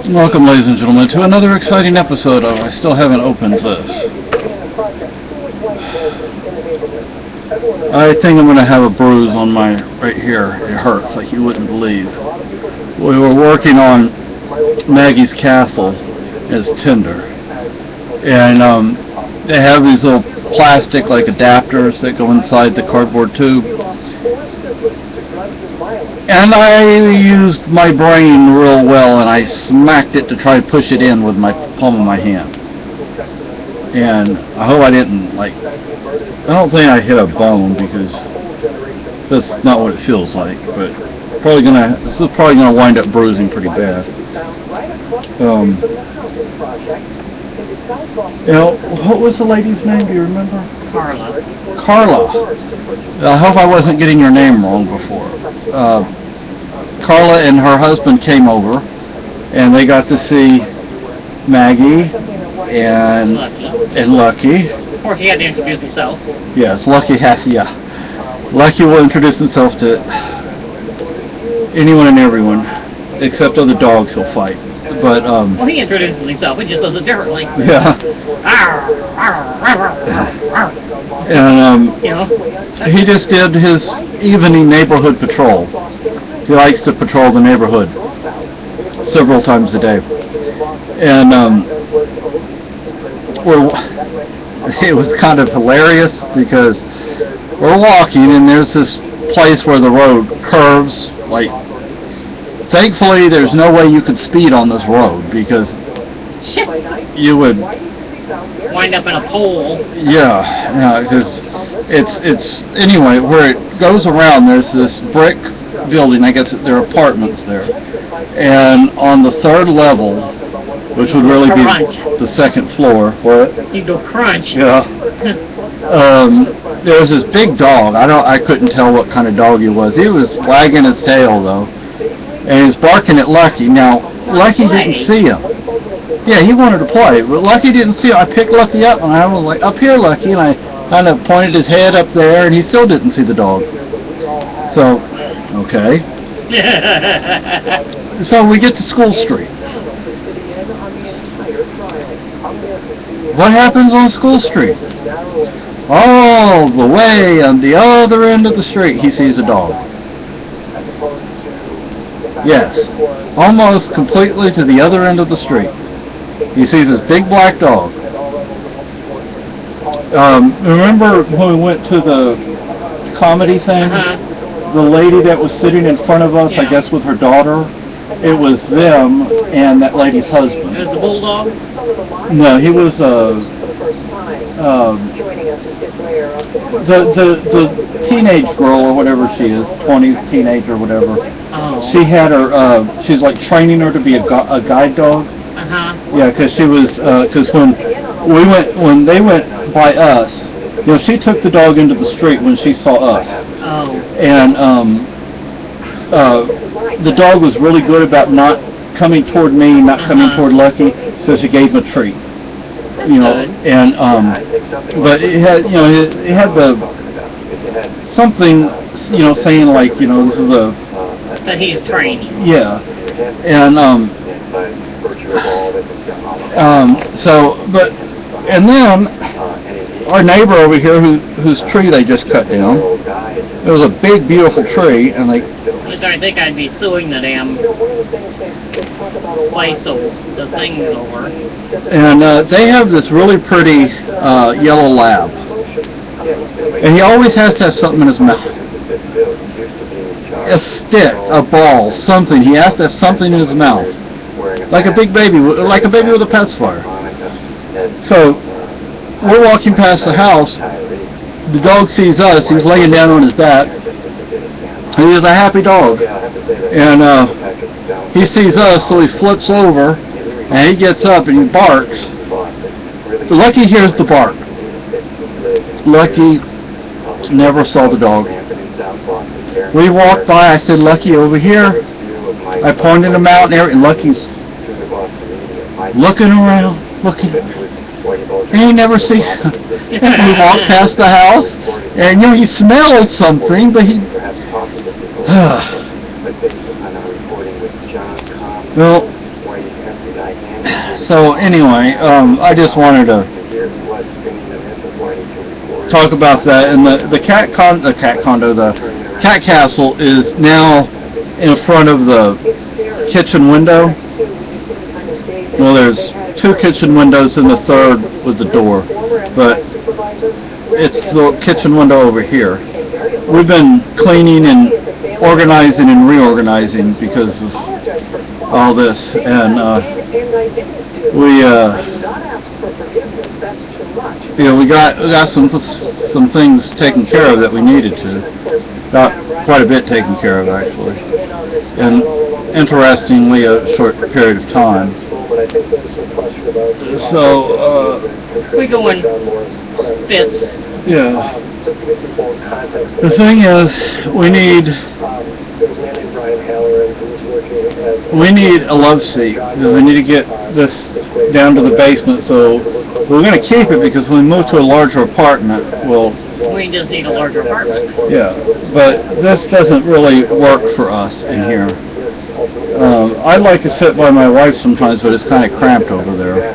Welcome, ladies and gentlemen, to another exciting episode of I Still Haven't Opened This. I think I'm going to have a bruise on my right here. It hurts like you wouldn't believe. We were working on Maggie's castle as tinder, and they have these little plastic like adapters that go inside the cardboard tube. And I used my brain real well, and I smacked it to try to push it in with my palm of my hand. And I hope I didn't, I don't think I hit a bone, because that's not what it feels like. But this is probably gonna wind up bruising pretty bad. What was the lady's name? Do you remember? Carla. I hope I wasn't getting your name wrong before. Carla and her husband came over, and they got to see Maggie and Lucky. Of course, he had to introduce himself. Yes, Lucky will introduce himself to anyone and everyone, except other dogs he'll fight. But well, he introduces himself. He just does it differently. Yeah. And he just did his evening neighborhood patrol. He likes to patrol the neighborhood several times a day. And it was kind of hilarious because we're walking and there's this place where the road curves. Thankfully, there's no way you could speed on this road because you would wind up in a pole. Yeah, because it's anyway where it goes around. There's this brick building. I guess there are apartments there, and on the third level, which would really be the second floor. What? You go crunch. Yeah. There was this big dog. I couldn't tell what kind of dog he was. He was wagging his tail though, and he was barking at Lucky. Now Lucky didn't see him. Yeah, he wanted to play, but Lucky didn't see him. I picked Lucky up, and I was like, "Up here, Lucky," and I kind of pointed his head up there, and he still didn't see the dog. So, okay. So we get to School Street. What happens on School Street? All the way on the other end of the street, he sees a dog. Yes, almost completely to the other end of the street. He sees this big black dog. Remember when we went to the comedy thing? The lady that was sitting in front of us, I guess with her daughter, it was them and that lady's husband. It was the bulldog? No, he was the teenage girl or whatever she is, 20s teenage or whatever. Oh. She had her, she's training her to be a guide dog. Yeah, because she was, because when they went by us, she took the dog into the street when she saw us. Oh. And the dog was really good about not coming toward me, not coming toward Lucky, so she gave him a treat. And but it had, it had the something, saying this is a that he's training. Yeah, and and then our neighbor over here, whose tree they just cut down, it was a big, beautiful tree, and they. I think I'd be suing the damn place so the thing's over. And they have this really pretty yellow lab, and he always has to have something in his mouth. A stick, a ball, something. He has to have something in his mouth, like a baby with a pacifier. So we're walking past the house. The dog sees us. He's laying down on his back. He is a happy dog, and he sees us, so he flips over, and he gets up and he barks. Lucky hears the bark. Lucky never saw the dog. We walked by. I said, "Lucky, over here." I pointed him out, and Lucky's looking around, looking. And he never sees him. We walked past the house, and he smelled something, but he. Well, So anyway, I just wanted to talk about that. And the cat castle is now in front of the kitchen window. Well, there's 2 kitchen windows and the third with the door, but it's the kitchen window over here. We've been cleaning and organizing and reorganizing because of all this, and we got some things taken care of that we needed to. Got quite a bit taken care of, actually, and interestingly, a short period of time. So we go in fits. Yeah. The thing is, we need a love seat. We need to get this down to the basement. So we're going to keep it because when we move to a larger apartment, we just need a larger apartment. Yeah, but this doesn't really work for us in here. I'd like to sit by my wife sometimes, but it's kind of cramped over there.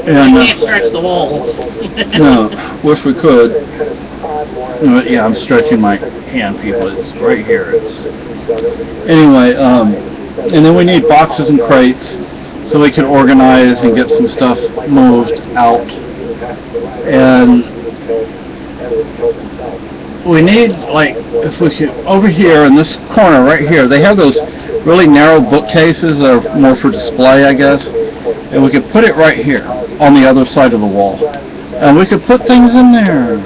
And we can't stretch the walls. No, wish we could. Yeah, I'm stretching my hand, people. It's right here. Anyway, and then we need boxes and crates so we can organize and get some stuff moved out. And we need, like, if we could, over here in this corner right here, they have those really narrow bookcases that are more for display, I guess. And we could put it right here on the other side of the wall. And we could put things in there.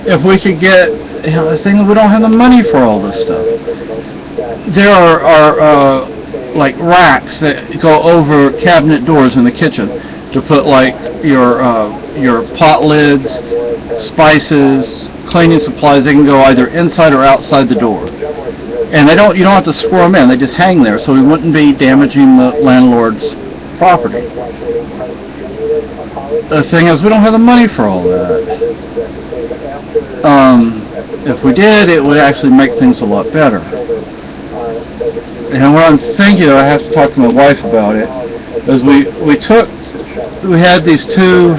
If we could get, the thing, we don't have the money for all this stuff. There are like racks that go over cabinet doors in the kitchen to put like your pot lids, spices, cleaning supplies. They can go either inside or outside the door. And you don't have to screw them in, they just hang there, so we wouldn't be damaging the landlord's property. The thing is, we don't have the money for all that. If we did, it would actually make things a lot better. And what I'm thinking, I have to talk to my wife about it, is we had these 2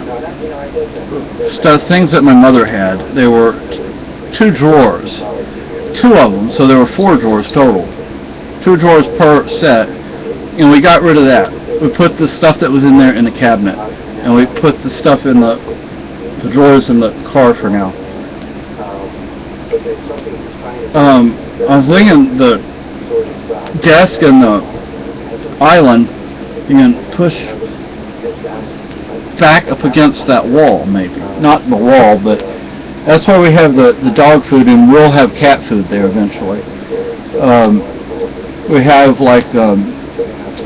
things that my mother had. They were 2 drawers. 2 of them, so there were 4 drawers total. 2 drawers per set, and we got rid of that. We put the stuff that was in there in the cabinet, and we put the stuff in the drawers in the car for now. I was thinking the desk and the island, you can push back up against that wall, maybe. Not the wall, but that's why we have the dog food, and we'll have cat food there eventually. We have like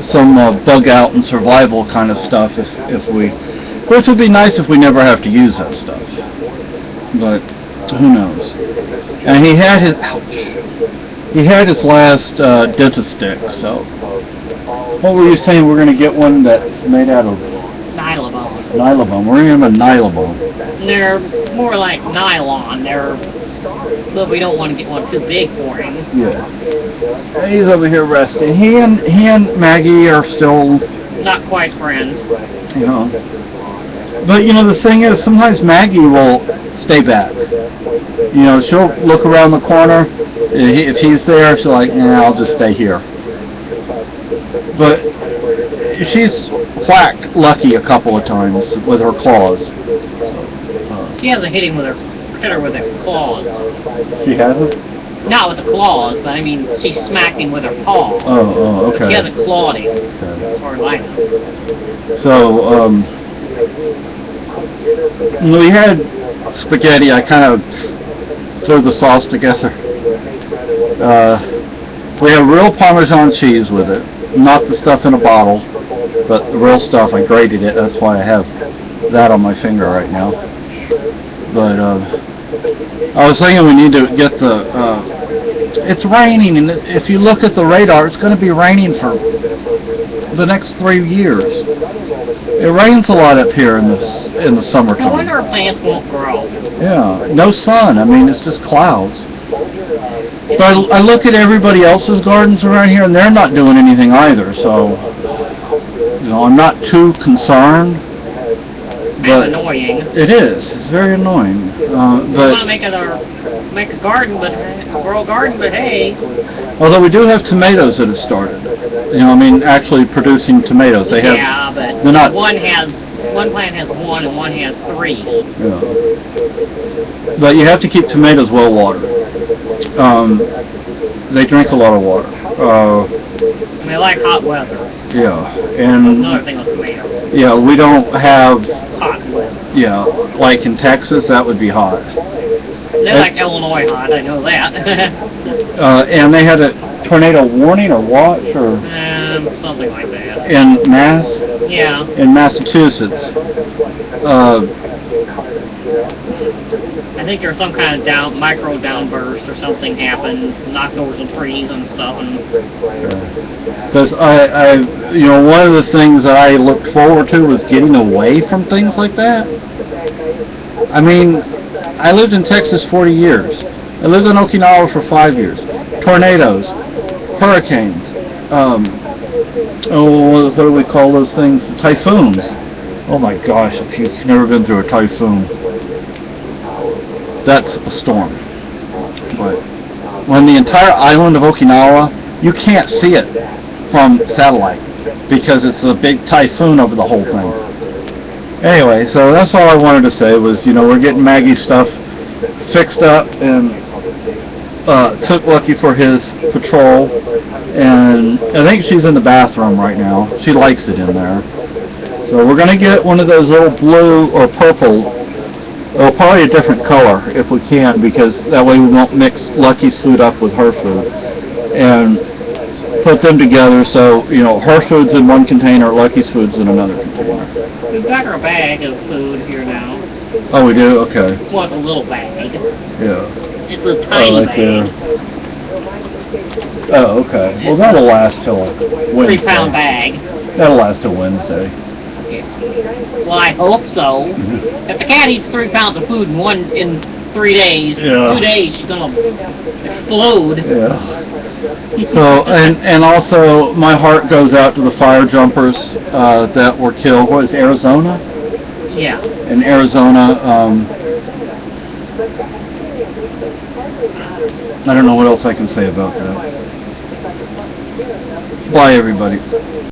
some bug out and survival kind of stuff which would be nice if we never have to use that stuff. But who knows? And he had his last dentist stick. So what were you saying? We're going to get one that's made out of Nylabone. Nylabone. We're going to have a Nylabone. They're more like nylon. But we don't want to get one too big for him. Yeah. He's over here resting. He and Maggie are still not quite friends. You know. But the thing is, sometimes Maggie will stay back. She'll look around the corner. If he's there, she'll like, I'll just stay here. But she's whacked Lucky a couple of times with her claws. She hasn't hit him with her claws. She hasn't? Not with the claws, but I mean, she smacked him with her paw. Oh, okay. She hasn't clawed him. Okay. Or like. So, when we had spaghetti, I kind of threw the sauce together. We have real Parmesan cheese with it, not the stuff in a bottle, but the real stuff. I grated it, that's why I have that on my finger right now. But I was thinking we need to get it's raining, and if you look at the radar, it's going to be raining for the next 3 years. It rains a lot up here in the summertime. No wonder our plants won't grow. Yeah, no sun. I mean, it's just clouds. But I look at everybody else's gardens around here, and they're not doing anything either. So, I'm not too concerned. But annoying. It is. It's very annoying. We want to make a garden, but grow a garden, but hey. Although we do have tomatoes that have started. Actually producing tomatoes. They have. Yeah, but they're not. One plant has one, and one has 3. Yeah. But you have to keep tomatoes well watered. They drink a lot of water. And they like hot weather. Yeah, and Another thing with tomatoes. Yeah, we don't have Hot weather. Yeah, like in Texas, that would be hot. They like Illinois hot, I know that. And they had a tornado warning or watch or Something like that. in Yeah. in Massachusetts. I think there was some kind of micro downburst or something happened, knocked over some trees and stuff. Because one of the things that I looked forward to was getting away from things like that. I mean, I lived in Texas 40 years. I lived in Okinawa for 5 years. Tornadoes, hurricanes, what do we call those things? Typhoons. Oh my gosh, if you've never been through a typhoon, that's a storm. But when the entire island of Okinawa, you can't see it from satellite because it's a big typhoon over the whole thing. Anyway, so that's all I wanted to say was, we're getting Maggie's stuff fixed up, and took Lucky for his patrol, and I think she's in the bathroom right now. She likes it in there. So we're going to get one of those little blue or purple, or probably a different color if we can, because that way we won't mix Lucky's food up with her food, and put them together so, her food's in one container, Lucky's food's in another container. We've got her a bag of food here now. Oh, we do? Okay. Well, it's a little bag. Yeah. It's a tiny bag. Oh, okay. Well, that'll last till Wednesday. 3-pound bag. That'll last till Wednesday. Yeah. Well, I hope so. If the cat eats 3 pounds of food in 3 days, 2 days, she's gonna explode. Yeah. So, and also, my heart goes out to the fire jumpers that were killed. What is Arizona? Yeah. In Arizona, I don't know what else I can say about that. Bye, everybody.